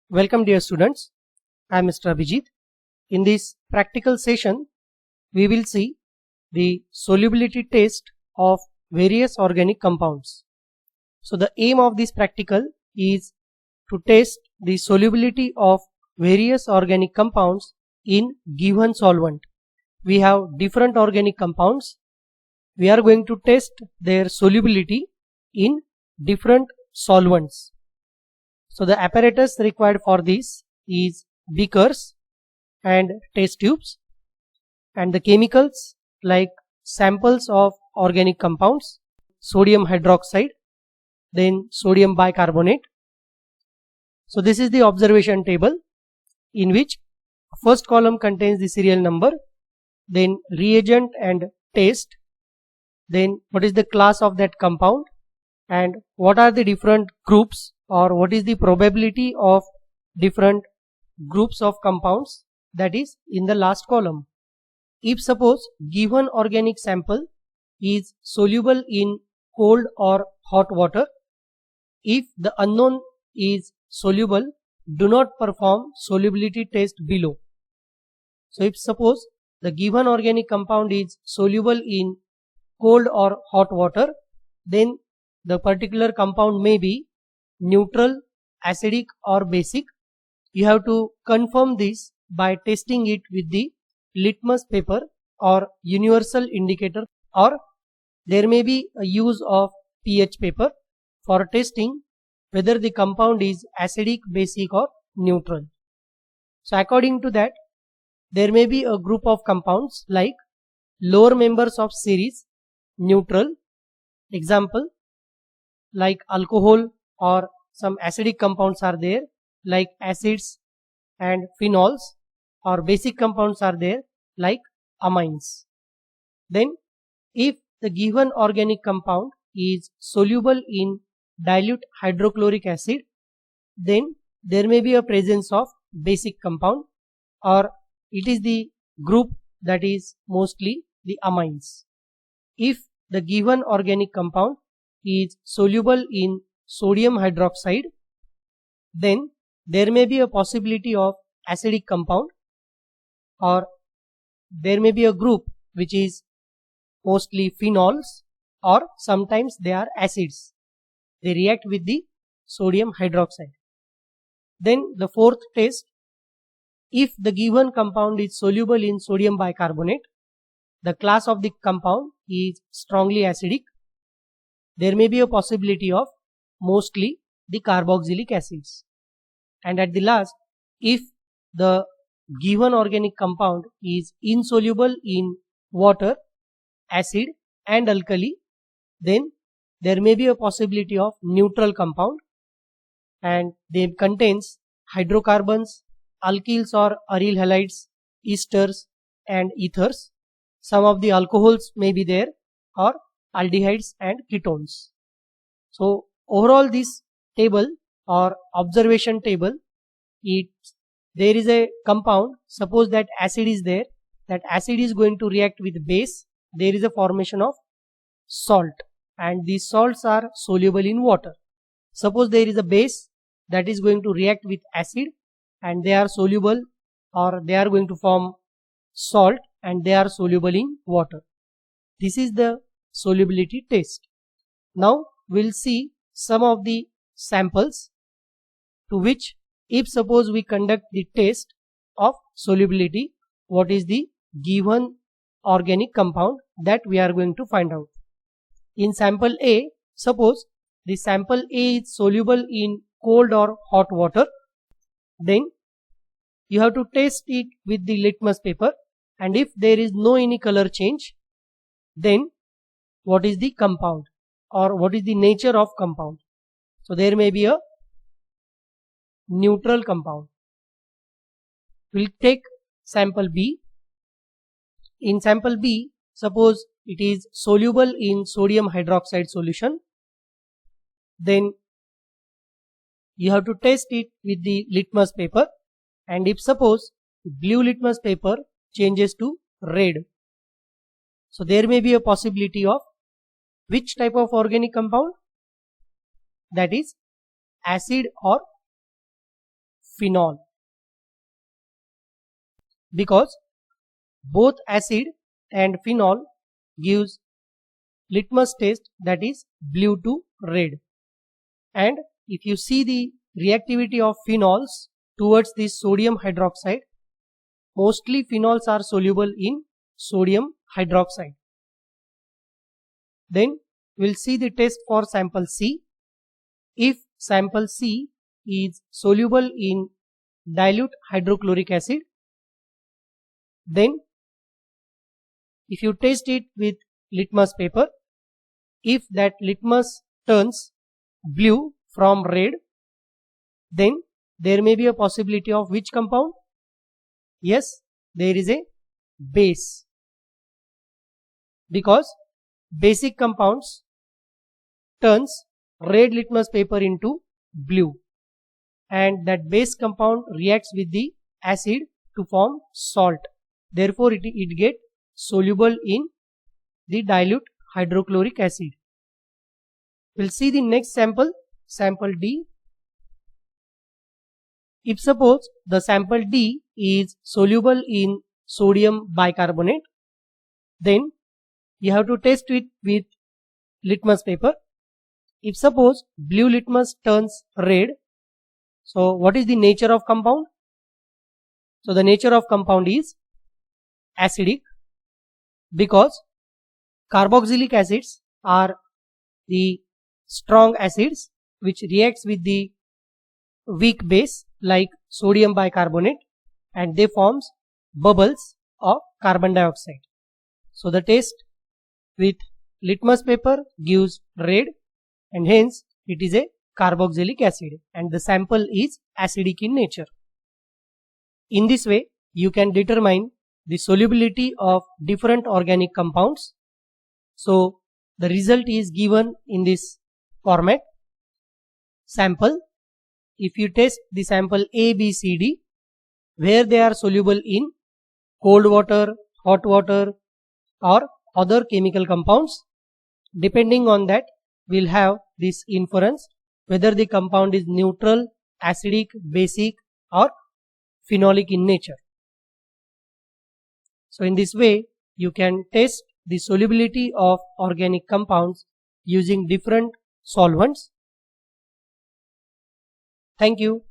Welcome dear students, I am Mr. Abhijit. In this practical session, we will see the solubility test of various organic compounds. So the aim of this practical is to test the solubility of various organic compounds in given solvent. We have different organic compounds. We are going to test their solubility in different solvents. So the apparatus required for this is beakers and test tubes, and the chemicals like samples of organic compounds, sodium hydroxide, then sodium bicarbonate. So this is the observation table in which first column contains the serial number, then reagent and test, then what is the class of that compound and what are the different groups or what is the probability of different groups of compounds, that is in the last column. If suppose given organic sample is soluble in cold or hot water, if the unknown is soluble, do not perform solubility test below. So if suppose the given organic compound is soluble in cold or hot water, then the particular compound may be neutral, acidic or basic. You have to confirm this by testing it with the litmus paper or universal indicator, or there may be a use of pH paper for testing whether the compound is acidic, basic or neutral. So according to that, there may be a group of compounds like lower members of series, neutral, example like alcohol, or some acidic compounds are there like acids and phenols, or basic compounds are there like amines. Then if the given organic compound is soluble in dilute hydrochloric acid, then there may be a presence of basic compound, or it is the group that is mostly the amines. If the given organic compound is soluble in sodium hydroxide, then there may be a possibility of acidic compound, or there may be a group which is mostly phenols, or sometimes they are acids. They react with the sodium hydroxide. Then the fourth test, if the given compound is soluble in sodium bicarbonate, the class of the compound is strongly acidic, there may be a possibility of mostly the carboxylic acids. And at the last, if the given organic compound is insoluble in water, acid and alkali, then there may be a possibility of neutral compound, and they contains hydrocarbons, alkyls or aryl halides, esters and ethers. Some of the alcohols may be there, or aldehydes and ketones. So overall this table or observation table, there is a compound, suppose that acid is there, that acid is going to react with base, there is a formation of salt, and these salts are soluble in water. Suppose there is a base that is going to react with acid and they are soluble, or they are going to form salt and they are soluble in water. This is the solubility test. Now we'll see some of the samples to which, if suppose we conduct the test of solubility, what is the given organic compound that we are going to find out. In sample A, suppose the sample A is soluble in cold or hot water, then you have to test it with the litmus paper, and if there is no any color change, then what is the compound or what is the nature of compound. So there may be a neutral compound. We'll take sample B. In sample B, suppose it is soluble in sodium hydroxide solution, then you have to test it with the litmus paper, and if suppose blue litmus paper changes to red, so there may be a possibility of which type of organic compound, that is acid or phenol, because both acid and phenol gives litmus test that is blue to red. And if you see the reactivity of phenols towards this sodium hydroxide, mostly phenols are soluble in sodium hydroxide. Then we'll see the test for sample C. If sample C is soluble in dilute hydrochloric acid, then if you test it with litmus paper, if that litmus turns blue from red, then there may be a possibility of which compound? Yes, there is a base, because basic compounds turns red litmus paper into blue, and that base compound reacts with the acid to form salt. Therefore, it get soluble in the dilute hydrochloric acid. We'll see the next sample, sample D. If suppose the sample D is soluble in sodium bicarbonate, then you have to test it with litmus paper. If suppose blue litmus turns red, so what is the nature of compound? So the nature of compound is acidic, because carboxylic acids are the strong acids which reacts with the weak base like sodium bicarbonate, and they forms bubbles of carbon dioxide. So the test with litmus paper gives red, and hence it is a carboxylic acid, and the sample is acidic in nature. In this way, you can determine the solubility of different organic compounds. So the result is given in this format. Sample, if you test the sample A, B, C, D, where they are soluble in cold water, hot water or other chemical compounds, depending on that we'll have this inference whether the compound is neutral, acidic, basic or phenolic in nature. So in this way you can test the solubility of organic compounds using different solvents. Thank you.